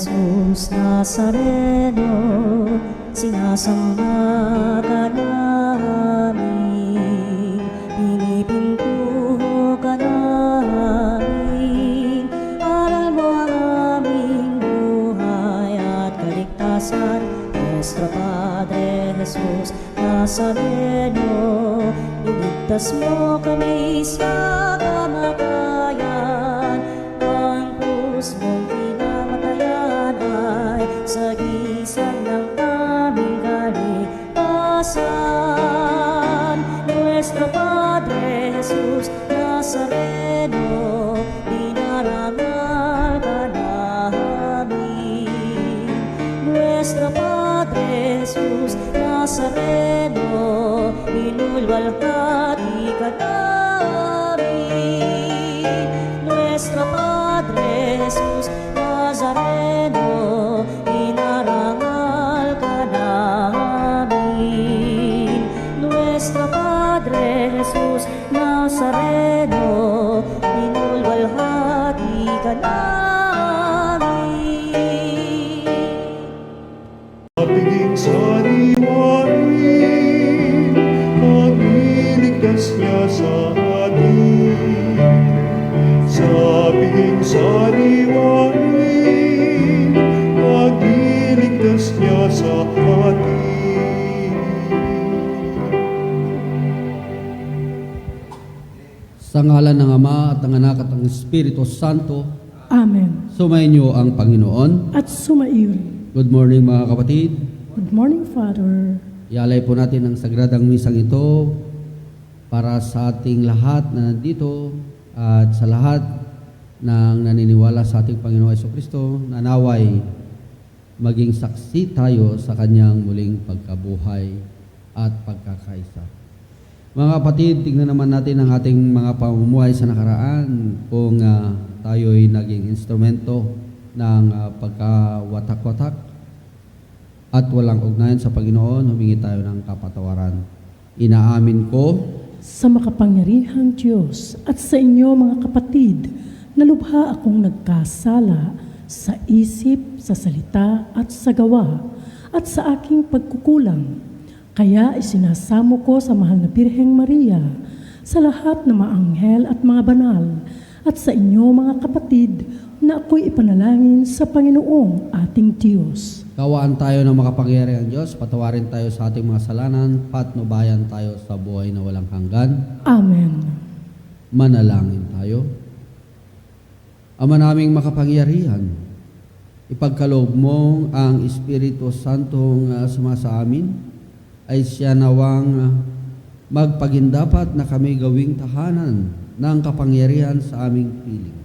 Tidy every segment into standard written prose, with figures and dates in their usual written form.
Jesus Nazareno, sinasamba ka namin, pinipintuho ka namin, aral mo ang aming buhay at kaligtasan. Nuestro Padre Jesus Nazareno, iligtas mo kami sa kamatayan. Ang krus mong pinamatayan ay sagisag ng aming kaligtasan. Nuestro Padre Jesus Nazareno, dinarangal ka namin. Nuestro Padre Jesus Nazareno, inulwalhati ka namin. Nuestro Padre Jesus Nazareno, inarangal ka namin. Nuestro Padre Jesus Nazareno, inulwalhati ka namin. Pagiging sariwain, ang iligtas niya sa atin. Sa piging sariwain, ang iligtas niya sa atin. Sa ngalan ng Ama at ng Anak at ng Espiritu Santo, Amen. sumainyo ang Panginoon. At sumairi. Good morning mga kapatid. Good morning, Father. Ialay po natin ang sagradang misang ito para sa ating lahat na nandito at sa lahat ng naniniwala sa ating Panginoon Jesucristo na naway maging saksi tayo sa kanyang muling pagkabuhay at pagkakaisa. Mga kapatid, tingnan naman natin ang ating mga pamumuhay sa nakaraan kung tayo'y naging instrumento ng pagkawatak-watak at walang ugnayan sa Panginoon, humingi tayo ng kapatawaran. Inaamin ko Sa makapangyarihang Diyos at sa inyo mga kapatid, na lubha akong nagkasala sa isip, sa salita at sa gawa at sa aking pagkukulang. Kaya isinasamo ko sa mahal na Birheng Maria, sa lahat ng mga anghel at mga banal, at sa inyo mga kapatid, na ako'y ipanalangin sa Panginoong ating Diyos. kawaan tayo ng makapangyarihang Diyos, patawarin tayo sa ating mga salanan, patnubayan tayo sa buhay na walang hanggan. Amen. Manalangin tayo. Ama naming makapangyarihan, ipagkaloob mo ang Espiritu Santong sumasa amin, ay siya nawang magpagindapat na kami gawing tahanan ng kapangyarihan sa aming piling.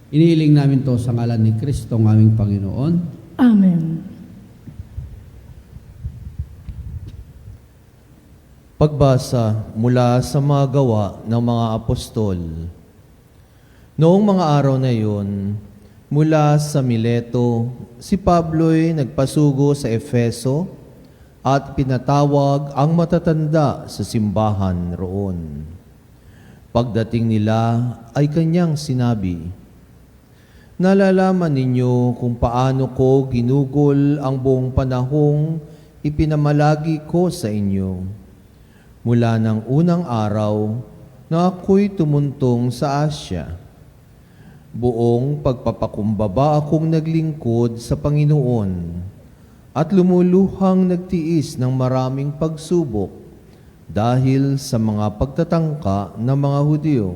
Inihiling namin to sa ngalan ni Kristo ng aming Panginoon. Amen. Pagbasa mula sa mga gawa ng mga apostol. Noong mga araw na iyon, mula sa Mileto, si Pablo'y nagpasugo sa Efeso at pinatawag ang matatanda sa simbahan roon. Pagdating nila ay kanyang sinabi, "Nalalaman ninyo kung paano ko ginugol ang buong panahong ipinamalagi ko sa inyo. Mula ng unang araw na ako'y tumuntong sa Asya. Buong pagpapakumbaba akong naglingkod sa Panginoon at lumuluhang nagtiis ng maraming pagsubok dahil sa mga pagtatangka ng mga Hudyo.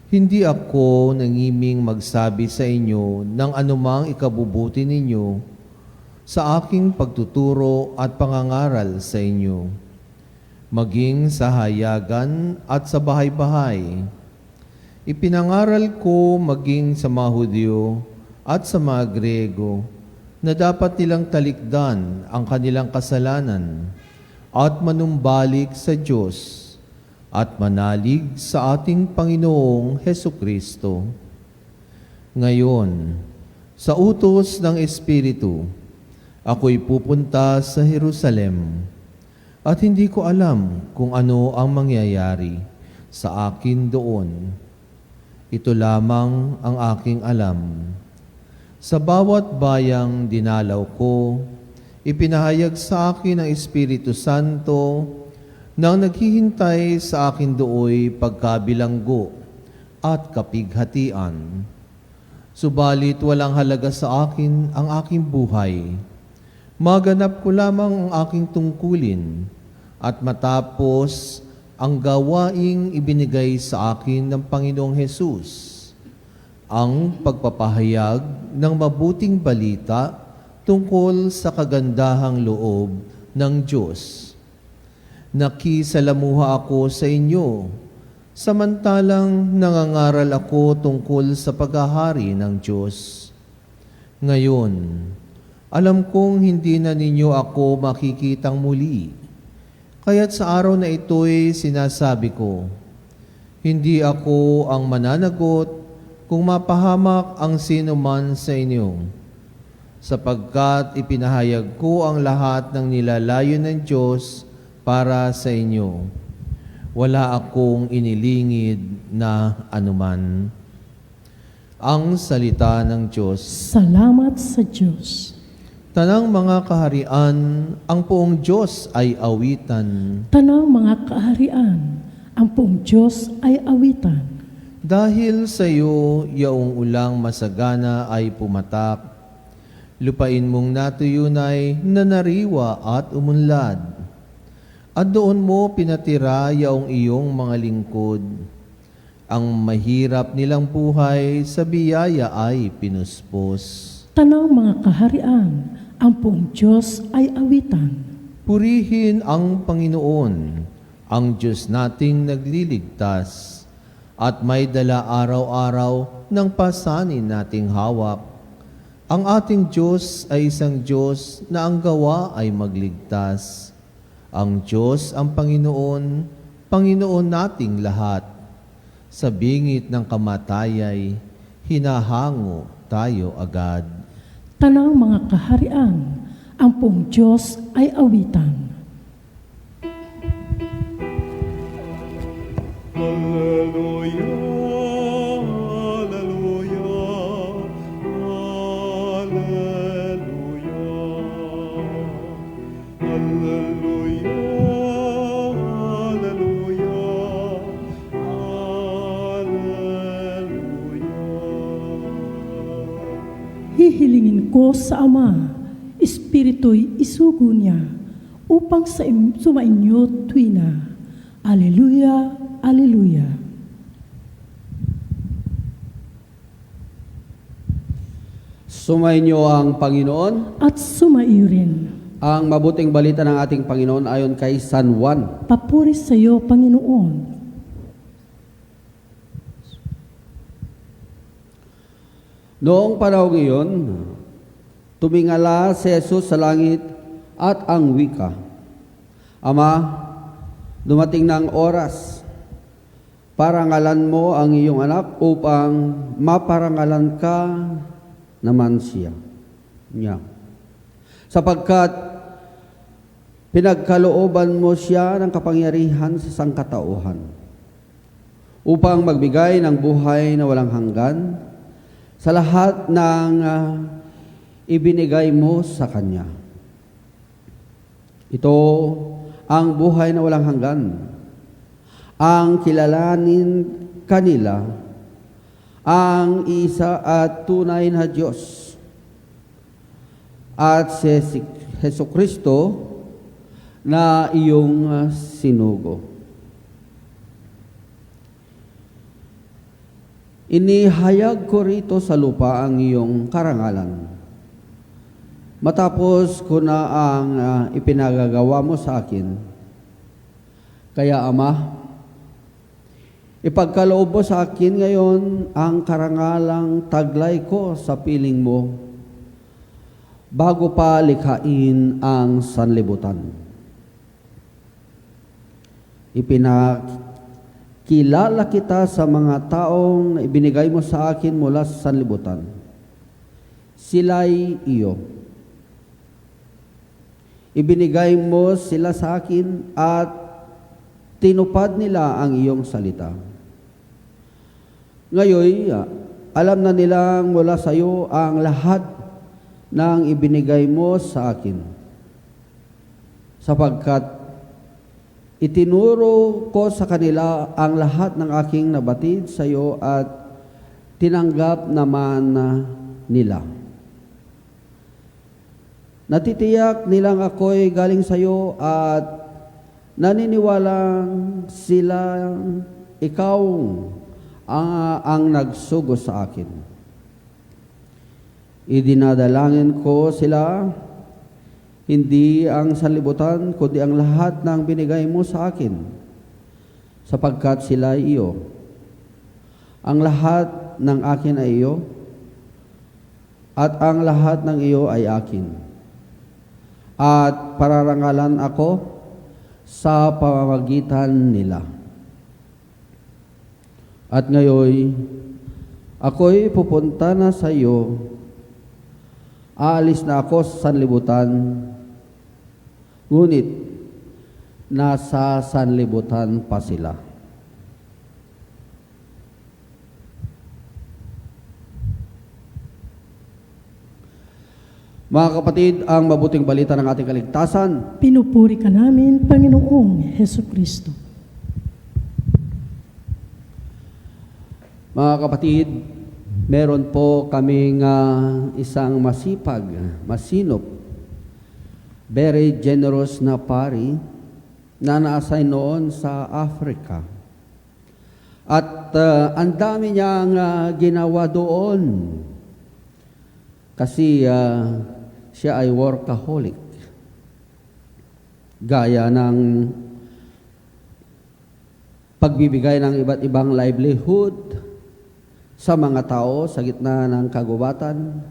Hindi ako nangiming magsabi sa inyo ng anumang ikabubuti ninyo sa aking pagtuturo at pangangaral sa inyo, maging sa hayagan at sa bahay-bahay. Ipinangaral ko maging sa mga Hudyo at sa mga Grego na dapat nilang talikdan ang kanilang kasalanan at manumbalik sa Diyos at manalig sa ating Panginoong Hesukristo. Ngayon, sa utos ng Espiritu, ako'y pupunta sa Jerusalem at hindi ko alam kung ano ang mangyayari sa akin doon. Ito lamang ang aking alam. Sa bawat bayang dinalaw ko, ipinahayag sa akin ng Espiritu Santo nang naghihintay sa akin dooy pagkabilanggo at kapighatian. Subalit walang halaga sa akin ang aking buhay. Maganap ko lamang ang aking tungkulin at matapos ang gawaing ibinigay sa akin ng Panginoong Hesus, ang pagpapahayag ng mabuting balita tungkol sa kagandahang loob ng Diyos. Nakisalamuha ako sa inyo, samantalang nangangaral ako tungkol sa paghahari ng Diyos. Ngayon, alam kong hindi na ninyo ako makikitang muli, kaya't sa araw na ito'y sinasabi ko, hindi ako ang mananagot kung mapahamak ang sino man sa inyo, sapagkat ipinahayag ko ang lahat ng nilalayo ng Diyos para sa inyo. Wala akong inilingid na anuman. Ang salita ng Diyos. Salamat sa Diyos. Tanang mga kaharian, ang poong Diyos ay awitan. Tanang mga kaharian, ang poong Diyos ay awitan. Dahil sa iyo, yaong ulang masagana ay pumatak. Lupain mong natuyunay na nariwa at umunlad. At doon mo pinatira yaong iyong mga lingkod. Ang mahirap nilang buhay sa biyaya ay pinuspos. Tanang mga kaharian, ang poong Diyos ay awitan. Purihin ang Panginoon, ang Diyos nating nagliligtas, at may dala araw-araw ng pasanin nating hawak. Ang ating Diyos ay isang Diyos na ang gawa ay magligtas. Ang Diyos ang Panginoon, Panginoon nating lahat. Sa bingit ng kamatayay, hinahango tayo agad. Tanang mga kaharian, ang poong Diyos ay awitan. Alleluia, alleluia, alleluia. Alleluia, alleluia, alleluia. Hihilingin ko sa Ama, Espiritu'y isugo niya, upang sumainyo tuwina. Alleluia, alleluia. Sumainyo ang Panginoon. At sumaiyo rin. Ang mabuting balita ng ating Panginoon ayon kay San Juan. Papuri sa iyo, Panginoon. Noong panahon iyon, tumingala si Jesus sa langit at ang wika, Ama, dumating na ang oras. Parangalan mo ang iyong anak upang maparangalan ka naman siya. Sapagkat pinagkalooban mo siya ng kapangyarihan sa sangkatauhan upang magbigay ng buhay na walang hanggan sa lahat ng ibinigay mo sa Kanya. Ito ang buhay na walang hanggan, ang kilalanin kanila ang isa at tunay na Diyos at si Jesucristo na iyong sinugo. Inihayag ko rito sa lupa ang iyong karangalan. Matapos ko na ang ipinagagawa mo sa akin. Kaya Ama, ipagkaloob mo sa akin ngayon ang karangalang taglay ko sa piling mo bago pa likhain ang sanlibutan. Ipinakilala kita sa mga taong ibinigay mo sa akin mula sa sanlibutan. Sila'y iyo. Ibinigay mo sila sa akin at tinupad nila ang iyong salita. Ngayon alam na nilang mula sa iyo ang lahat ng ibinigay mo sa akin. Sapagkat itinuro ko sa kanila ang lahat ng aking nabatid sa iyo at tinanggap naman nila. Natitiyak nilang ako'y galing sa iyo at naniniwalang silang ikaw ang nagsugo sa akin. Idinadalangin ko sila, hindi ang sanlibutan, kundi ang lahat ng binigay mo sa akin, sapagkat sila ay iyo. Ang lahat ng akin ay iyo, at ang lahat ng iyo ay akin. At pararangalan ako sa pamamagitan nila. At ngayon, ako'y pupunta na sa iyo. Aalis na ako sa sanlibutan, ngunit nasa sanlibutan pa sila. Mga kapatid, ang mabuting balita ng ating kaligtasan, Pinupuri ka namin, Panginoong Heso Kristo. mga kapatid, meron po kaming isang masipag, masinop, very generous na pari na na-assign noon sa Africa. At ang dami niyang ginawa doon kasi siya ay workaholic. Gaya ng pagbibigay ng iba't ibang livelihood sa mga tao sa gitna ng kagubatan,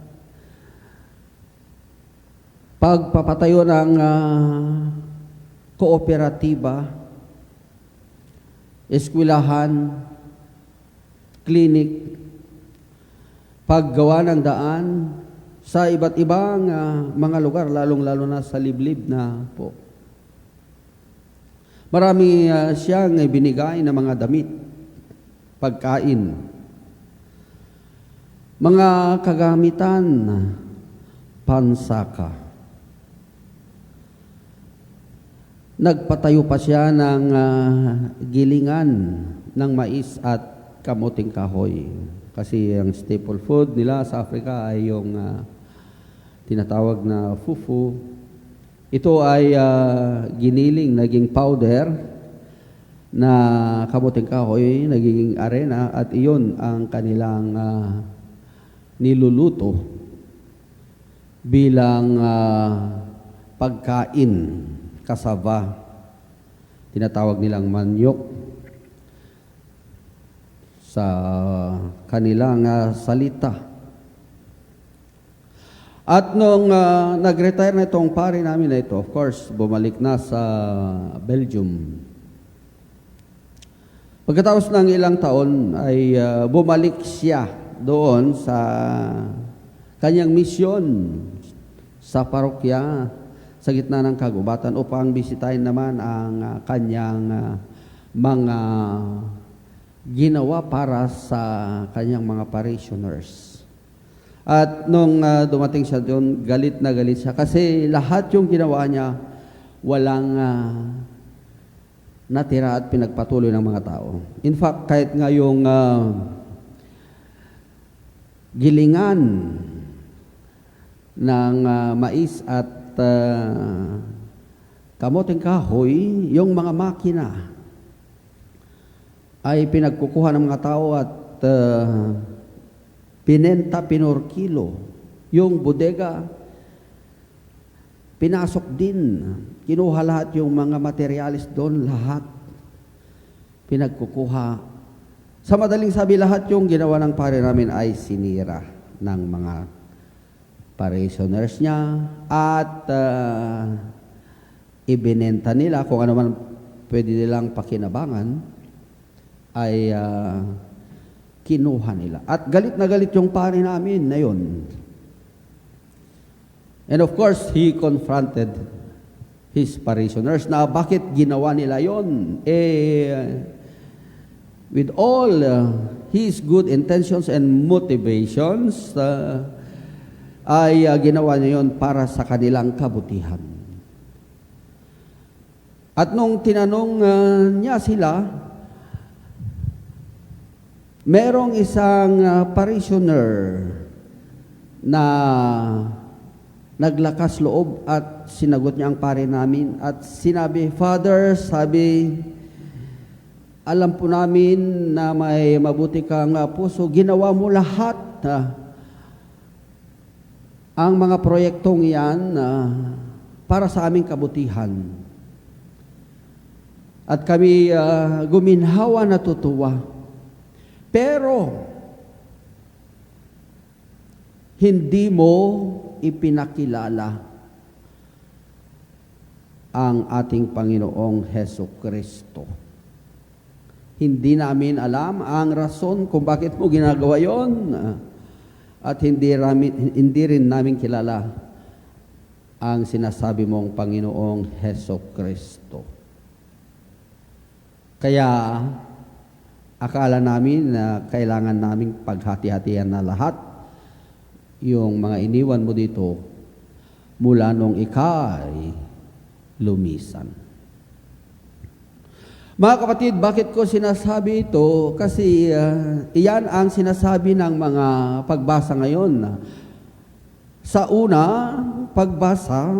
pagpapatayo ng kooperatiba, eskwelahan, klinik, paggawa ng daan sa iba't ibang mga lugar, lalong-lalo na sa liblib na po. Marami siyang binigay na mga damit, pagkain, mga kagamitan, pansaka. Nagpatayo pa siya ng gilingan ng mais at kamuting kahoy. Kasi ang staple food nila sa Africa ay yung tinatawag na fufu. Ito ay giniling, naging powder na kamuting kahoy, naging arena at iyon ang kanilang niluluto bilang pagkain kasaba, tinatawag nilang manyok sa kanilang salita. At nung nag-retire na itong pari namin na ito, of course, bumalik na sa Belgium. Pagkatapos ng ilang taon ay bumalik siya doon sa kanyang misyon sa parokya sa gitna ng kagubatan upang bisitahin naman ang kanyang mga ginawa para sa kanyang mga parishioners. At nung dumating siya doon, galit na galit siya kasi lahat yung ginawa niya walang natira at pinagpatuloy ng mga tao. In fact, kahit nga yung gilingan ng mais at kamuting kahoy, yung mga makina ay pinagkukuha ng mga tao at pinenta pinorkilo. Yung bodega, pinasok din. Kinuha lahat yung mga materialis doon, lahat pinagkukuha. Sa madaling sabi, lahat yung ginawa ng pare namin ay sinira ng mga parishioners niya at ibinenta nila kung ano man pwede nilang pakinabangan ay kinuha nila. At galit na galit yung pare namin na yun. And of course, he confronted his parishioners na bakit ginawa nila yon. With all his good intentions and motivations, ay ginawa niya yun para sa kanilang kabutihan. At nung tinanong niya sila, merong isang parishioner na naglakas loob at sinagot niya ang pare namin at sinabi, Father, sabi, alam po namin na may mabuti kang puso, ginawa mo lahat ang mga proyektong yan para sa aming kabutihan. At kami guminhawa natutuwa. Pero, hindi mo ipinakilala ang ating Panginoong Hesukristo. Hindi namin alam ang rason kung bakit mo ginagawa yon at hindi rin namin kilala ang sinasabi mong Panginoong Hesukristo. Kaya, akala namin na kailangan naming paghati-hatian na lahat yung mga iniwan mo dito mula nung ika'y lumisan. Mga kapatid, bakit ko sinasabi ito? Kasi iyan ang sinasabi ng mga pagbasa ngayon. Sa una, pagbasa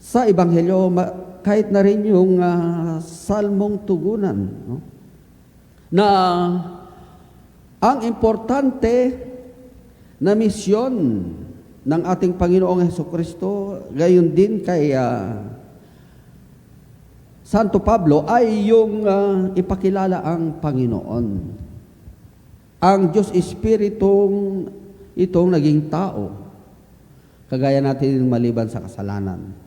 sa Ebanghelyo, kahit na rin yung salmong tugunan, no? Na ang importante na misyon ng ating Panginoong Hesukristo, gayon din kay Santo Pablo, ay yung ipakilala ang Panginoon. Ang Diyos Espiritong itong naging tao, kagaya natin maliban sa kasalanan.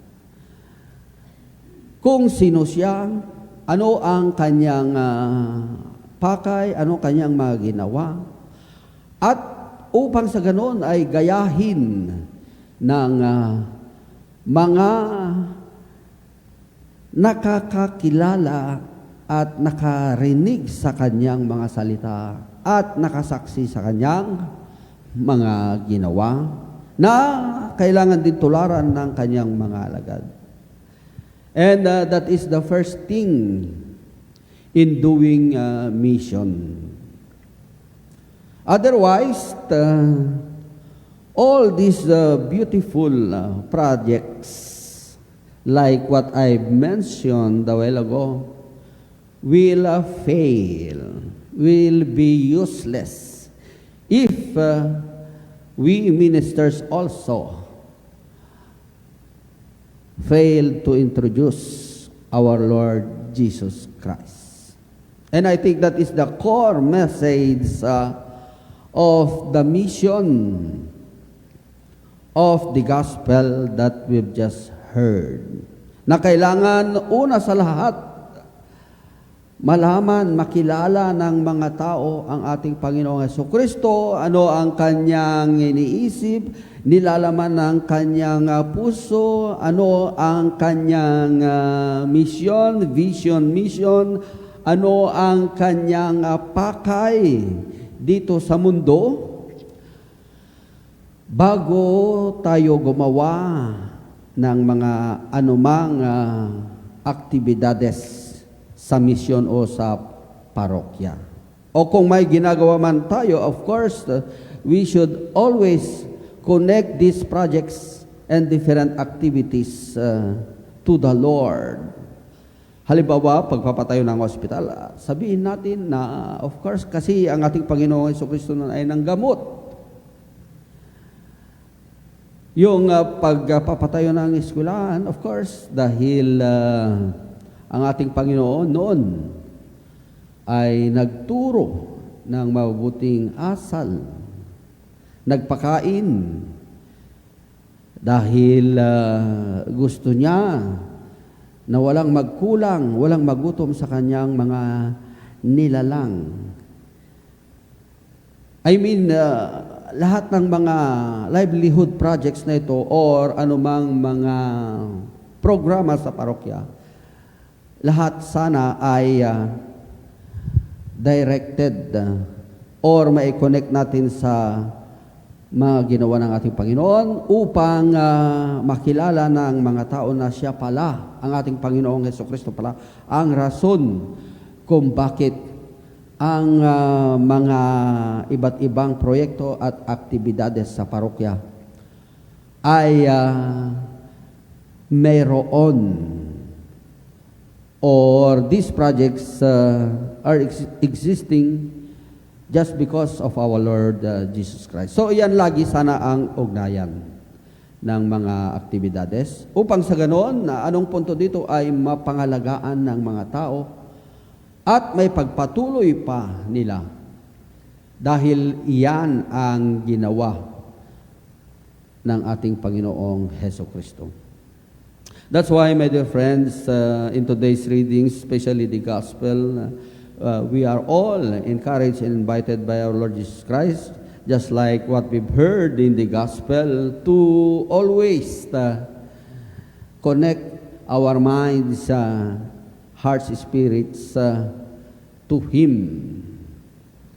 Kung sino siya, ano ang kanyang pakay, ano kanyang mga ginawa, at upang sa ganon ay gayahin ng mga nakakakilala at nakarinig sa kanyang mga salita at nakasaksi sa kanyang mga ginawa na kailangan din tularan ng kanyang mga alagad. And that is the first thing in doing mission. Otherwise, all these beautiful projects, like what I mentioned a while ago, will fail, will be useless if we ministers also failed to introduce our Lord Jesus Christ. And I think that is the core message of the mission of the gospel that we've just heard. Na kailangan una sa lahat, malaman, makilala ng mga tao ang ating Panginoong Hesukristo, ano ang kanyang iniisip, nilalaman ng kanyang puso, ano ang kanyang vision, mission, ano ang kanyang pakay dito sa mundo, bago tayo gumawa ng mga anumang aktibidades sa misyon o sa parokya. O kung may ginagawa man tayo, of course, we should always connect these projects and different activities to the Lord. Halimbawa, pagpapatayo ng hospital, sabihin natin na, of course, kasi ang ating Panginoong Jesucristo ay nanggamot. Yung pagpapatayo ng eskwelahan, of course, dahil ang ating Panginoon noon ay nagturo ng mabuting asal, nagpakain, dahil gusto niya na walang magkulang, walang magutom sa kanyang mga nilalang. I mean, lahat ng mga livelihood projects na ito or anumang mga programa sa parokya, lahat sana ay directed or mai-connect natin sa mga ginawa ng ating Panginoon upang makilala ng mga tao na siya pala, ang ating Panginoong Hesukristo pala, ang rason kung bakit ang mga iba't ibang proyekto at aktibidades sa parokya ay mayroon, or these projects are existing just because of our Lord Jesus Christ. So iyan lagi sana ang ugnayan ng mga aktibidades upang sa ganoon na anong punto dito ay mapangalagaan ng mga tao at may pagpatuloy pa nila dahil iyan ang ginawa ng ating Panginoong Hesukristo. That's why, my dear friends, in today's readings, especially the Gospel, we are all encouraged and invited by our Lord Jesus Christ, just like what we've heard in the Gospel, to always connect our minds, hearts, spirits to Him.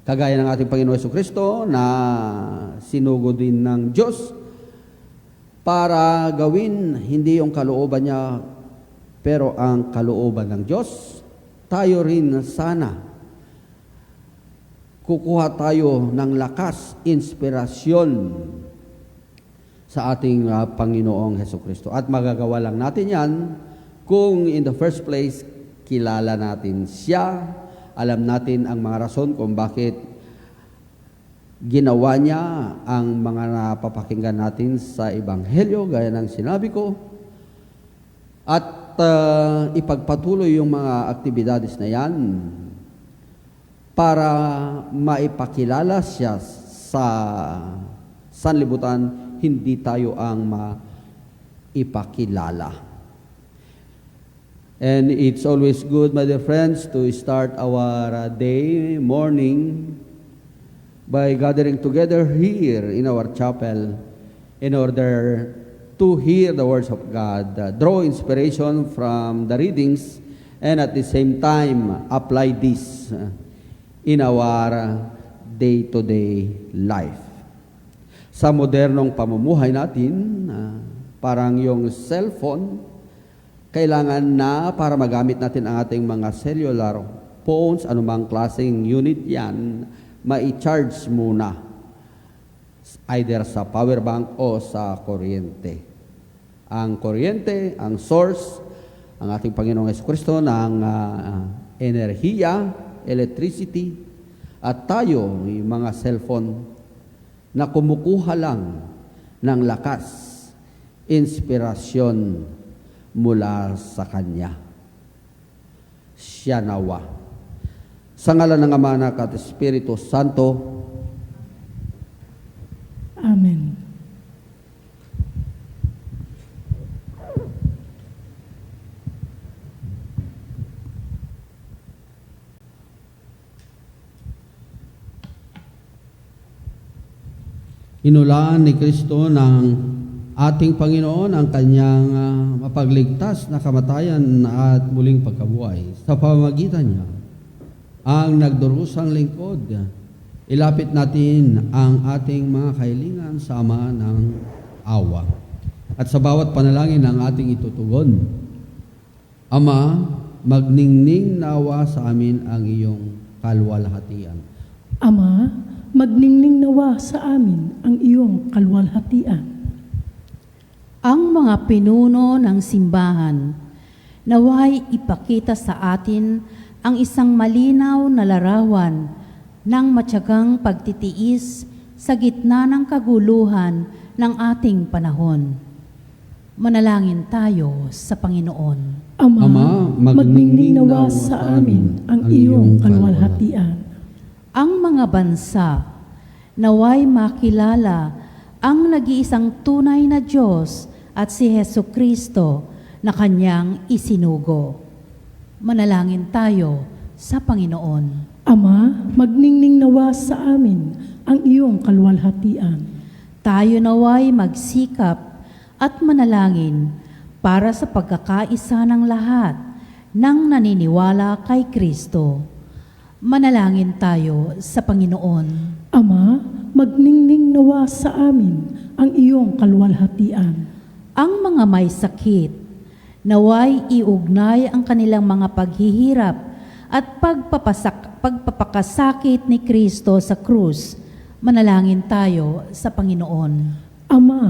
Kagaya ng ating Panginoon Jesucristo na sinugo din ng Diyos para gawin hindi yung kalooban niya, pero ang kalooban ng Diyos. Tayo rin sana kukuha tayo ng lakas, inspirasyon sa ating Panginoong Hesukristo. At magagawa lang natin yan kung in the first place, kilala natin siya, alam natin ang mga rason kung bakit ginawa niya ang mga napapakinggan natin sa Ebanghelyo, gaya ng sinabi ko, at ipagpatuloy yung mga aktibidades na yan para maipakilala siya sa sanlibutan, hindi tayo ang maipakilala. And it's always good, my dear friends, to start our day, morning, by gathering together here in our chapel in order to hear the words of God, draw inspiration from the readings, and at the same time apply this in our day-to-day life. Sa modernong pamumuhay natin, parang yung cellphone, kailangan na para magamit natin ang ating mga cellular phones, anumang klaseng unit yan, mai-charge muna either sa power bank o sa kuryente. Ang kuryente, ang source, ang ating Panginoong Jesucristo ng enerhiya, electricity, at tayo, yung mga cellphone, na kumukuha lang ng lakas, inspirasyon mula sa Kanya. Siya nawa. Sa ngalan ng Ama, Anak at Espiritu Santo. Amen. Inulaan ni Kristo ng ating Panginoon ang Kanyang mapagligtas na kamatayan at muling pagkabuhay. Sa pamamagitan niya, ang nagdurusang lingkod, ilapit natin ang ating mga kahilingan sa Ama ng awa. At sa bawat panalangin ang ating itutugon, Ama, magningning nawa sa amin ang iyong kalwalhatian. Ama, magningning nawa sa amin ang iyong kalwalhatian. Ang mga pinuno ng simbahan, naway ipakita sa atin ang isang malinaw na larawan ng matyagang pagtitiis sa gitna ng kaguluhan ng ating panahon. Manalangin tayo sa Panginoon. Ama, magningning nawa sa amin ang iyong kalwalhatian. Ang mga bansa, naway makilala ang nag-iisang tunay na Diyos at si Hesukristo na Kanyang isinugo. Manalangin tayo sa Panginoon. Ama, magningning nawa sa amin ang iyong kalwalhatian. Tayo naway magsikap at manalangin para sa pagkakaisa ng lahat ng naniniwala kay Kristo. Manalangin tayo sa Panginoon. Ama, magningning nawa sa amin ang iyong kaluwalhatian. Ang mga may sakit, naway iugnay ang kanilang mga paghihirap at pagpapakasakit ni Kristo sa krus. Manalangin tayo sa Panginoon. Ama,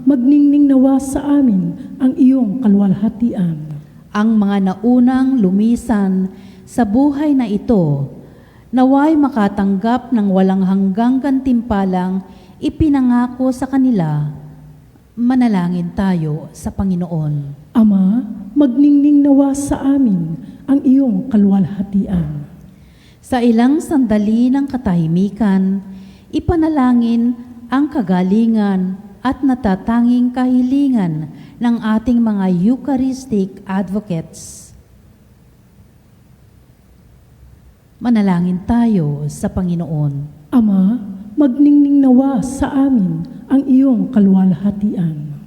magningning nawa sa amin ang iyong kaluwalhatian. Ang mga naunang lumisan sa buhay na ito, naway makatanggap ng walang hanggang gantimpalang ipinangako sa kanila. Manalangin tayo sa Panginoon. Ama, magningning nawa sa amin ang iyong kaluwalhatian. Sa ilang sandali ng katahimikan, ipanalangin ang kagalingan at natatanging kahilingan ng ating mga Eucharistic advocates. Manalangin tayo sa Panginoon. Ama, magningning nawa sa amin ang iyong kaluwalhatian.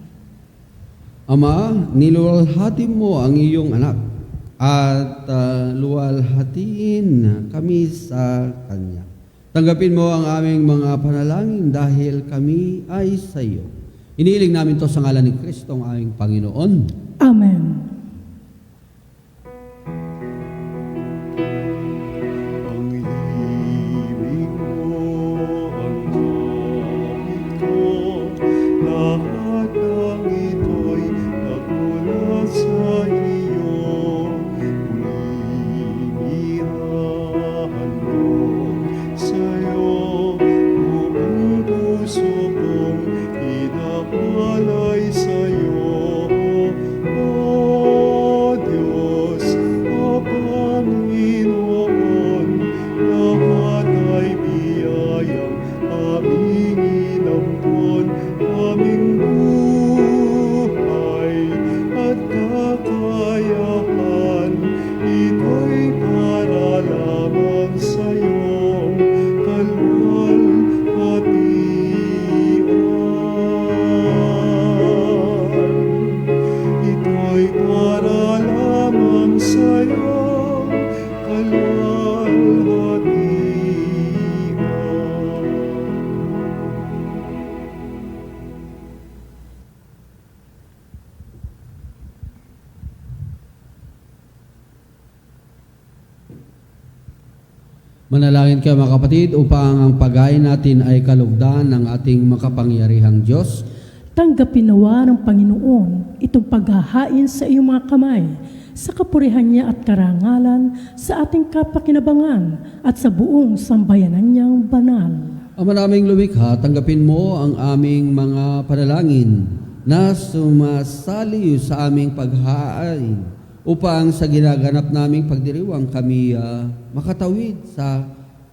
Ama, niluwalhati mo ang iyong anak at luwalhatiin kami sa Kanya. Tanggapin mo ang aming mga panalangin dahil kami ay sa iyo. Iniiling namin to sa ngalan ni Kristo ang aming Panginoon. Amen. Ang ibig mo, ang kapit ko, lahat ng ito'y nagmula sa iyo. Minirahan mo sa'yo, buong puso kong inapalay sa'yo. O Diyos, O Panginoon, lahat ay biyayang aming inampon, aming buhay at kakayahan, ito'y para lamang sa'yong kaluwalhatian. Ito'y para lamang sa'yong kaluwalhatian. Manalangin kayo mga kapatid upang ang paghain natin ay kalugdan ng ating makapangyarihang Diyos. Tanggapin nawa ng Panginoon itong paghahain sa iyong mga kamay, sa kapurihan niya at karangalan, sa ating kapakinabangan at sa buong sambayanan niyang banal. Ama naming lumikha, tanggapin mo ang aming mga panalangin na sumasali sa aming paghahain upang sa ginaganap naming pagdiriwang kami makatawid sa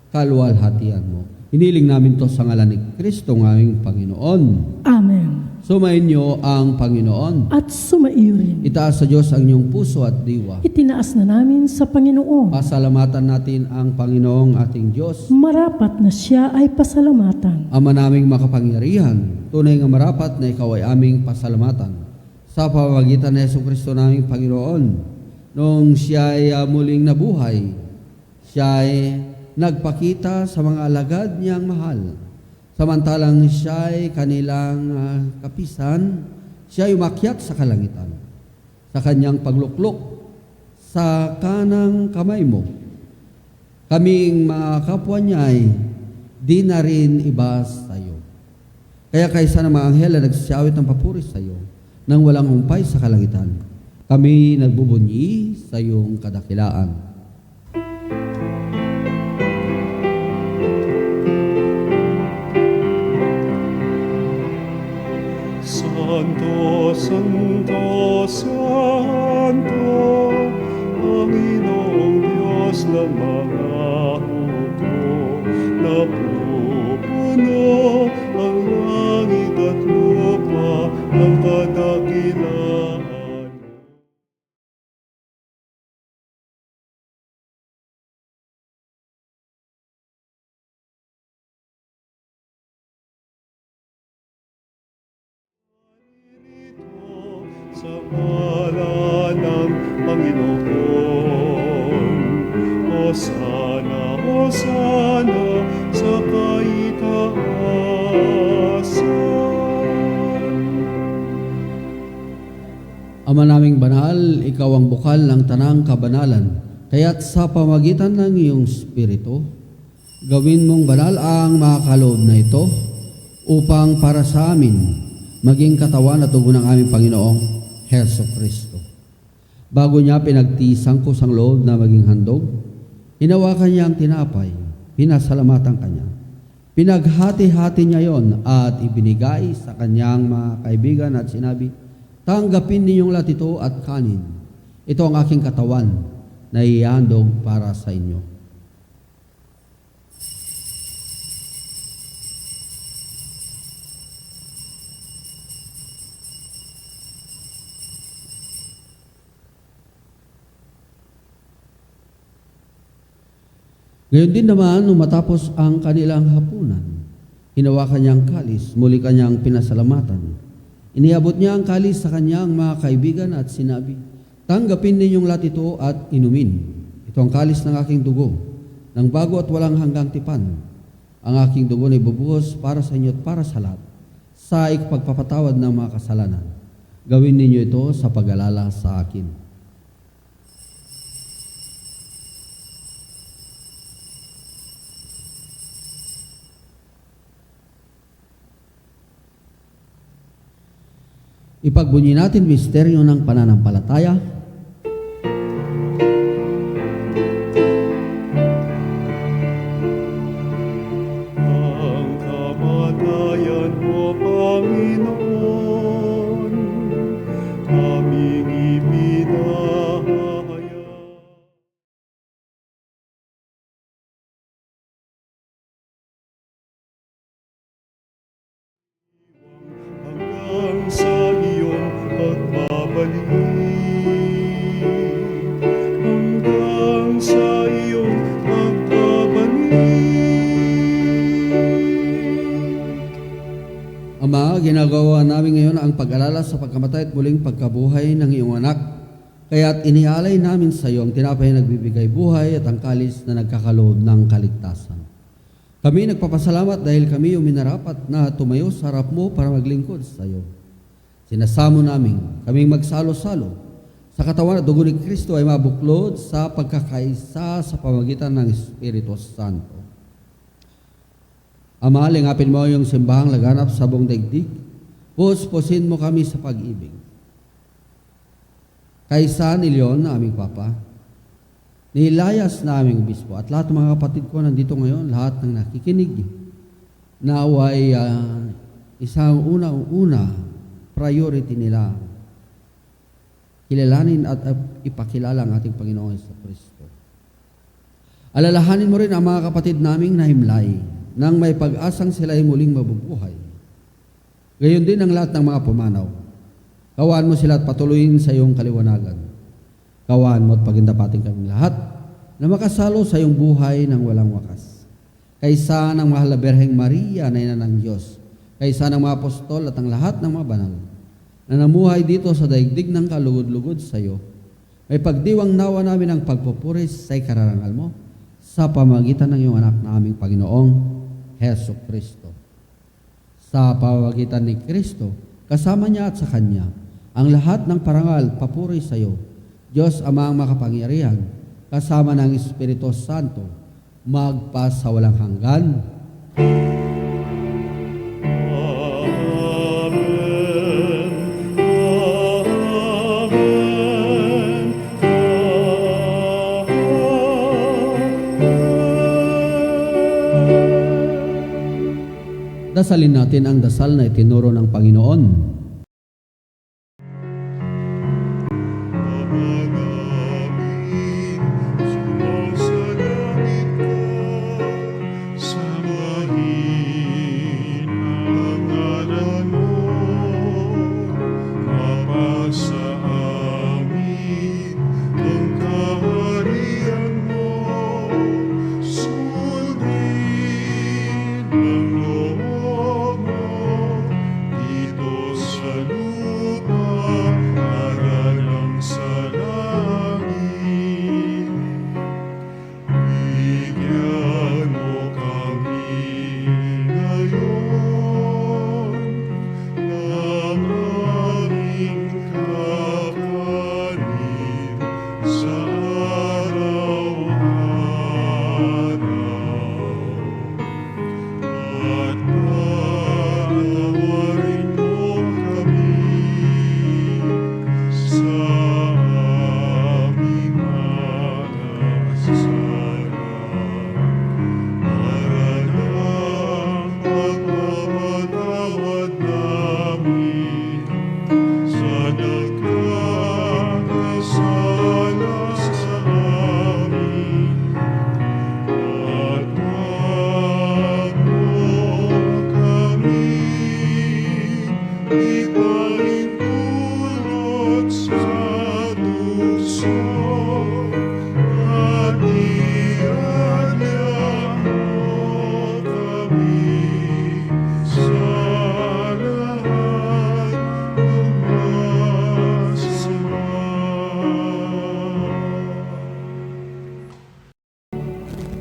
kaluwalhatian mo. Hiniling namin to sa ngalan ni Kristo ng aming Panginoon. Amen. Sumainyo ang Panginoon. At sumaiyo rin. Itaas sa Diyos ang inyong puso at diwa. Itinaas na namin sa Panginoon. Pasalamatan natin ang Panginoong ating Diyos. Marapat na siya ay pasalamatan. Ama naming makapangyarihan, tunay nga marapat na ikaw ay aming pasalamatan. Sa pamamagitan ni Jesucristo naming Panginoon, noong siya ay muling nabuhay, siya ay nagpakita sa mga alagad niyang mahal. Samantalang siya ay kanilang kapisan, siya ay umakyat sa kalangitan. Sa kanyang pagluklok sa kanang kamay mo, kaming mga kapwa niya ay di na rin iba sa iyo. Kaya kaysa ng mga anghel na nagsisiyawit ng papuri sa iyo, nang walang humpay sa kalangitan, kami nagbubunyi sa iyong kadakilaan. Santo, Santo, Santo, Panginoong Diyos ng mga hukbo, napupuno ang langit at lupa ng kadakilaan. Sa ngalan ng Panginoon, o sa Ama naming banal, ikaw ang bukal ng tanang kabanalan, kaya't sa pamagitan ng iyong Espiritu, gawin mong banal ang mga kaloob na ito upang para sa amin maging katawan at dugo ng aming Panginoong Heso Kristo. Bago niya pinagtisang kusang loob na maging handog, hinawakan niya ang tinapay, pinasalamatan kanya. Pinaghati-hati niya yon at ibinigay sa kanyang mga kaibigan at sinabi, "Tanggapin ninyong lahat ito at kanin. Ito ang aking katawan na ihandog para sa inyo." Ngayon din naman, nung matapos ang kanilang hapunan, hinawakan niya ang kalis, muli kanyang pinasalamatan. Iniabot niya ang kalis sa kanyang mga kaibigan at sinabi, "Tanggapin ninyong lahat ito at inumin. Ito ang kalis ng aking dugo, ng bago at walang hanggang tipan. Ang aking dugo na ibubuhos para sa inyo at para sa lahat, sa ikapagpapatawad ng mga kasalanan. Gawin ninyo ito sa pag-alala sa akin." Ipagbunyi natin misteryo ng pananampalataya. Ang kamatayan mo, Panginoon, aming ipinahayag. Hanggang sa iyong pagbabalik, hanggang sa iyong pagbabalik. Ama, ginagawa namin ngayon ang pag-alala sa pagkamatay at muling pagkabuhay ng iyong anak. Kaya't inialay namin sa iyo ang tinapay na nagbibigay buhay at ang kalis na nagkakaloob ng kaligtasan. Kami nagpapasalamat dahil kami yung minarapat na tumayo sa harap mo para maglingkod sa iyo. Sinasamo namin kaming magsalo-salo sa katawan at dugo ni Kristo ay mabuklod sa pagkakaisa sa pamagitan ng Espiritu Santo. Ama, lingapin mo yung simbahang laganap sa buong daigdig. Puspusin mo kami sa pag-ibig. Kaysa ni Leon na aming Papa, ni Elias na aming Obispo, at lahat ng mga kapatid ko nandito ngayon, lahat ng nakikinig, naway isang unang-una priority nila, kilalanin at ipakilala ang ating Panginoong Jesucristo. Alalahanin mo rin ang mga kapatid naming nahimlay, nang may pag-asang sila ay muling mabubuhay. Gayon din ang lahat ng mga pumanaw. Kawaan mo sila at patuloyin sa iyong kaliwanagan. Kawaan mo at pagindapating kaming lahat na makasalo sa iyong buhay ng walang wakas. Kaysa ng mahal na Berheng Maria na ina ng Diyos, kaysa ng mga apostol at ang lahat ng mga banal na namuhay dito sa daigdig ng kalugod-lugod sa iyo, may pagdiwang nawa namin ang pagpupuris sa ikararangal mo sa pamagitan ng iyong anak na aming Panginoong Heso Kristo. Sa pamagitan ni Kristo, kasama niya at sa Kanya, ang lahat ng parangal papuri sa iyo, Diyos Amang makapangyarihan, kasama ng Espiritu Santo, magpa sa walang hanggan. Dasalin natin ang dasal na itinuro ng Panginoon.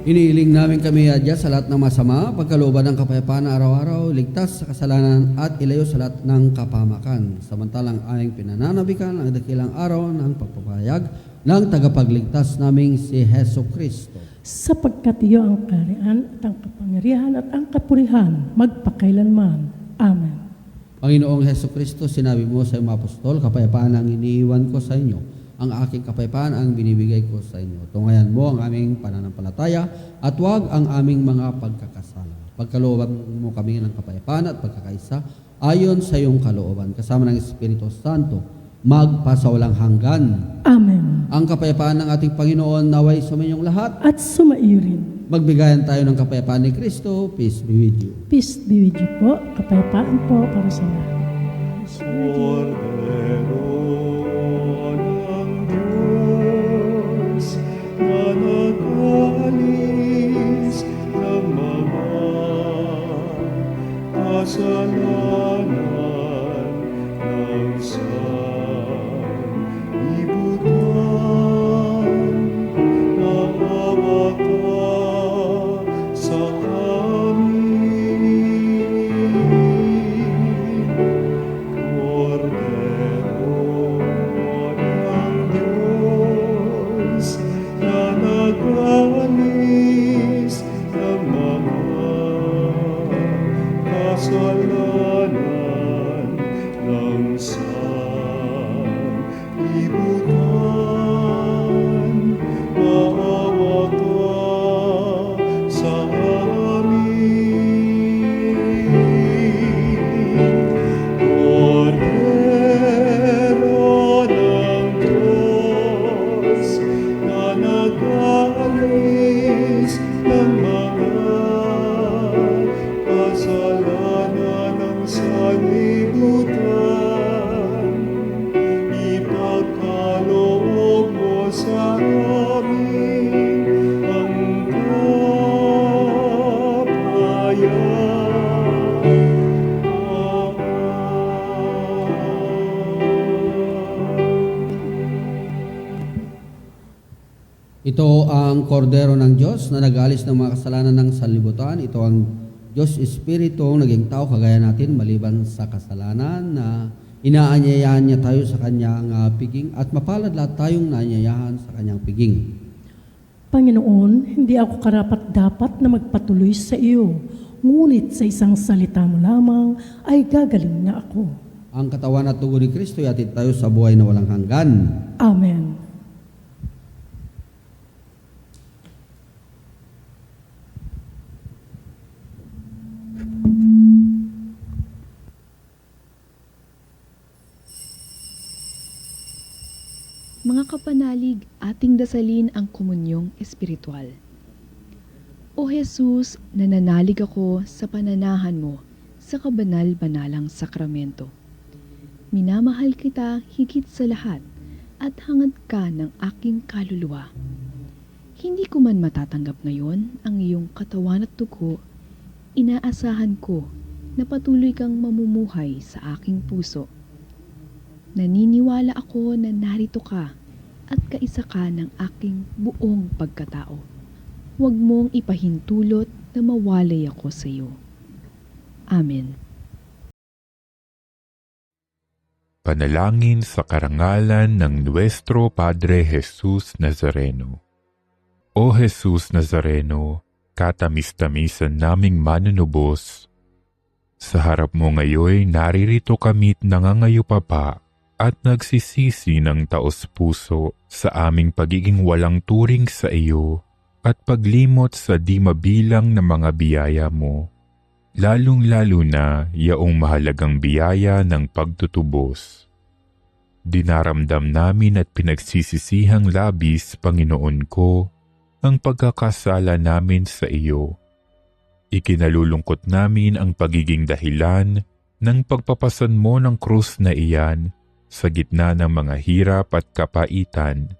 Iniiling namin kami adya sa lahat ng masama, pagkalooban ng kapayapaan na araw-araw, ligtas sa kasalanan at ilayo sa lahat ng kapamakan. Samantalang aming pinananabikan ang dakilang araw ng pagpapahayag ng tagapagligtas naming si Heso Kristo. Sapagkat iyo ang kaharian at ang kapangyarihan at ang kapurihan magpakailanman. Amen. Panginoong Heso Kristo, sinabi mo sa iyong mga apostol, kapayapaan ang iniiwan ko sa inyo. Ang aking kapayapaan ang binibigay ko sa inyo. Tungayan mo ang aming pananampalataya at huwag ang aming mga pagkakasala. Pagkalooban mo kami ng kapayapaan at pagkakaisa ayon sa iyong kalooban. Kasama ng Espiritu Santo, magpasawalang hanggan. Amen. Ang kapayapaan ng ating Panginoon naway sumainyong lahat. At sumaiyo rin. Magbigayan tayo ng kapayapaan ni Kristo. Peace be with you. Peace be with you po. Kapayapaan po para sa lahat. Cordero ng Diyos na nag-alis ng mga kasalanan ng sanlibutan, naawa ka sa amin. Cordero ng Diyos na nag-alis ng mga kasalanan ng sanlibutan, maawa ka sa amin. Cordero ng Diyos na nag-alis ng mga kasalanan ng sanlibutan, ipagkaloob mo sa amin ang Ito ang kordero ng Diyos na nag-alis ng mga kasalanan ng sanlibutan. Ito ang Diyos Espiritu naging tao kagaya natin maliban sa kasalanan na inaanyayahan niya tayo sa kanyang piging at mapalad lahat tayong naanyayahan sa kanyang piging. Panginoon, hindi ako karapat-dapat na magpatuloy sa iyo, ngunit sa isang salita mo lamang ay gagaling na ako. Ang katawan at dugo ni Kristo ay atid tayo sa buhay na walang hanggan. Amen. Mga kapanalig, ating dasalin ang komunyong espiritual. O Jesus, nananalig ako sa pananahan mo sa kabanal-banalang sakramento. Minamahal kita higit sa lahat at hangad ka ng aking kaluluwa. Hindi ko man matatanggap ngayon ang iyong katawan at dugo, inaasahan ko na patuloy kang mamumuhay sa aking puso. Naniniwala ako na narito ka at kaisa ka ng aking buong pagkatao. Huwag mong ipahintulot na mawalay ako sa iyo. Amen. Panalangin sa karangalan ng Nuestro Padre Jesus Nazareno. O Jesus Nazareno, katamis-tamisan naming manunubos, sa harap mo ngayon naririto kami't nangangayupapa at nagsisisi ng taos-puso sa aming pagiging walang turing sa iyo at paglimot sa di mabilang na mga biyaya mo, lalong-lalo na yaong mahalagang biyaya ng pagtutubos. Dinaramdam namin at pinagsisisihang labis, Panginoon ko, ang pagkakasala namin sa iyo. Ikinalulungkot namin ang pagiging dahilan ng pagpapasan mo ng krus na iyan sa gitna ng mga hirap at kapaitan,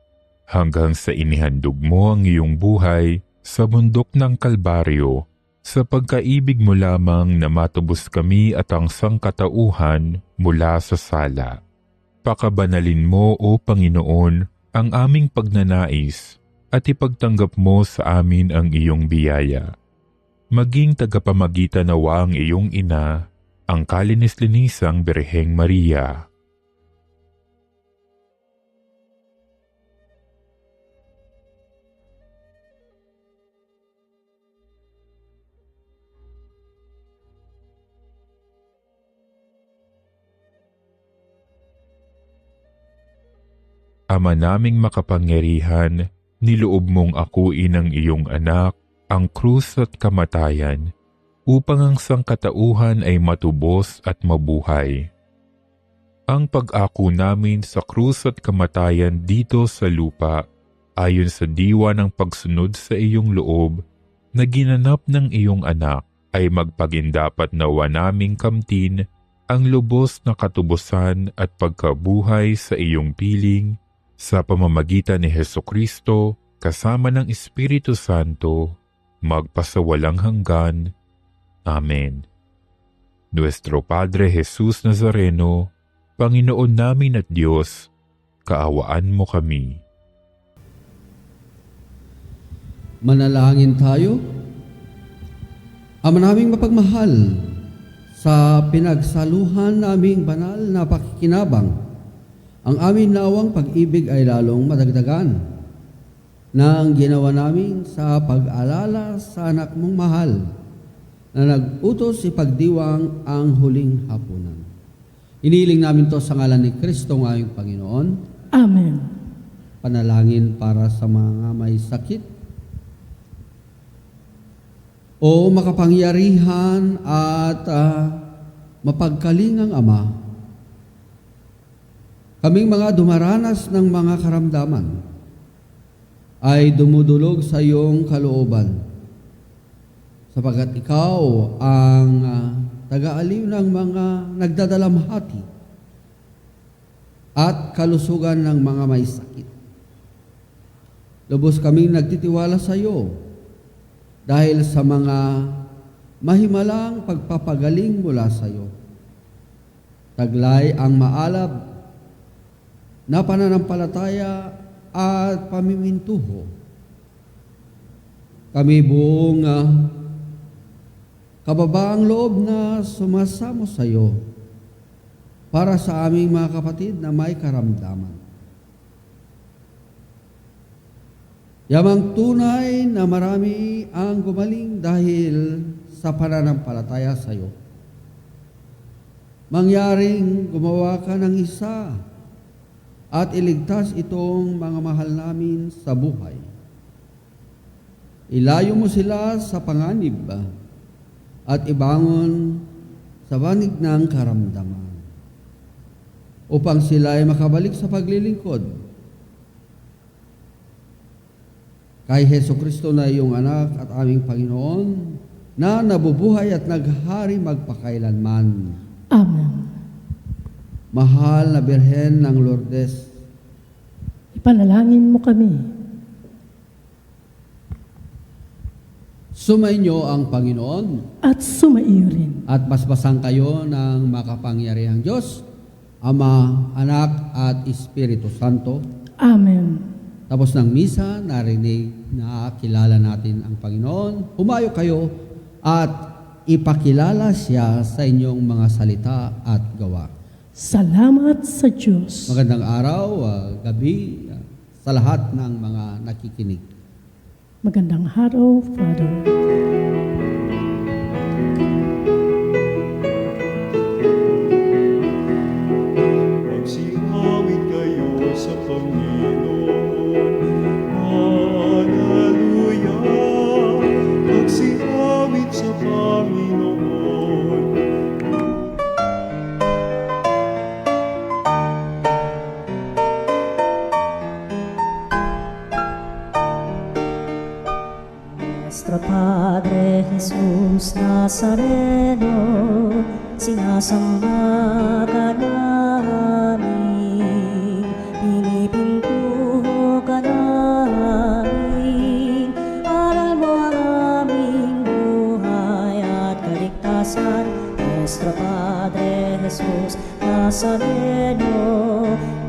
hanggang sa inihandog mo ang iyong buhay sa bundok ng Kalbaryo, sa pagkaibig mo lamang na matubos kami at ang sangkatauhan mula sa sala. Pakabanalin mo, O Panginoon, ang aming pagnanais at ipagtanggap mo sa amin ang iyong biyaya. Maging tagapamagitan nawa ang iyong ina, ang kalinis-linisang Birheng Maria. Ama naming makapangyarihan, niloob mong akuin ang iyong anak, ang krus at kamatayan, upang ang sangkatauhan ay matubos at mabuhay. Ang pag-ako namin sa krus at kamatayan dito sa lupa, ayon sa diwa ng pagsunod sa iyong loob, na ginanap ng iyong anak, ay magpagindapat nawa naming kamtin ang lubos na katubusan at pagkabuhay sa iyong piling, sa pamamagitan ni Hesukristo, kasama ng Espiritu Santo, magpasawalang hanggan. Amen. Nuestro Padre Jesus Nazareno, Panginoon namin at Diyos, kaawaan mo kami. Manalangin tayo. Ama naming mapagmahal, sa pinagsaluhan naming banal na pakikinabang, ang amin nawang pag-ibig ay lalong madagdagan na ang ginawa namin sa pag-alala sa anak mong mahal na nag-utos ipagdiwang ang huling hapunan. Iniling namin to sa ngalan ni Kristo ng aming Panginoon. Amen. Panalangin para sa mga may sakit. O makapangyarihan at mapagkalingang Ama, kaming mga dumaranas ng mga karamdaman ay dumudulog sa iyong kalooban, sapagkat ikaw ang taga-aliw ng mga nagdadalamhati at kalusugan ng mga may sakit. Lubos kaming nagtitiwala sa iyo dahil sa mga mahimalang pagpapagaling mula sa iyo. Taglay ang maalab na pananampalataya at pamimintuho. Kami buong kababaang loob na sumasamo sa iyo para sa aming mga kapatid na may karamdaman. Yamang tunay na marami ang gumaling dahil sa pananampalataya sa iyo. Mangyaring gumawa ka ng isa at iligtas itong mga mahal namin sa buhay. Ilayo mo sila sa panganib at ibangon sa banig ng karamdaman upang sila ay makabalik sa paglilingkod kay Hesukristo na iyong anak at aming Panginoon na nabubuhay at naghari magpakailanman. Amen. Mahal na Birhen ng Lourdes, Ipanalangin mo kami. sumainyo ang Panginoon At sumaiyo rin. at basbasan kayo ng makapangyarihang Diyos, Ama, Anak at Espiritu Santo. Amen. Tapos ng misa, narinig na kilala natin ang Panginoon. Humayo kayo at ipakilala siya sa inyong mga salita at gawa. Salamat sa Diyos. Magandang araw, gabi sa lahat ng mga nakikinig. Magandang araw, Father. Magsingawit kayo sa Panginoon. Hallelujah! Magsingawit sa Panginoon. Nuestro Padre Jesus Nazareno, sinasamba ka namin, pinipintuho ka namin, aral mo ang aming buhay at kaligtasan. Nuestro Padre Jesus Nazareno,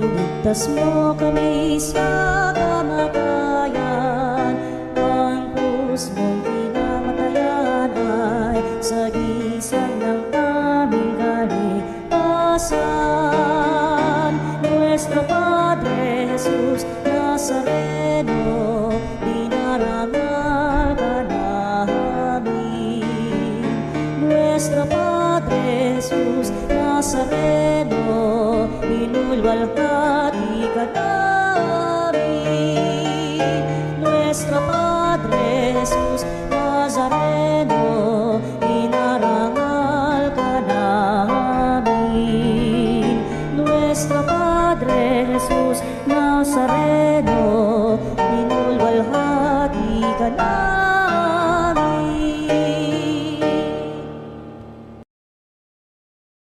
iligtas mo kami sa kamatayan. Jesus Nazareno, dinarangal ka namin. Nuestro Padre Jesus Nazareno, inulwalhati ka namin. Nuestro Padre Jesus Nazareno, dinarangal ka namin. Nuestro Padre Jesus Nazareno, inulwalhati ka namin.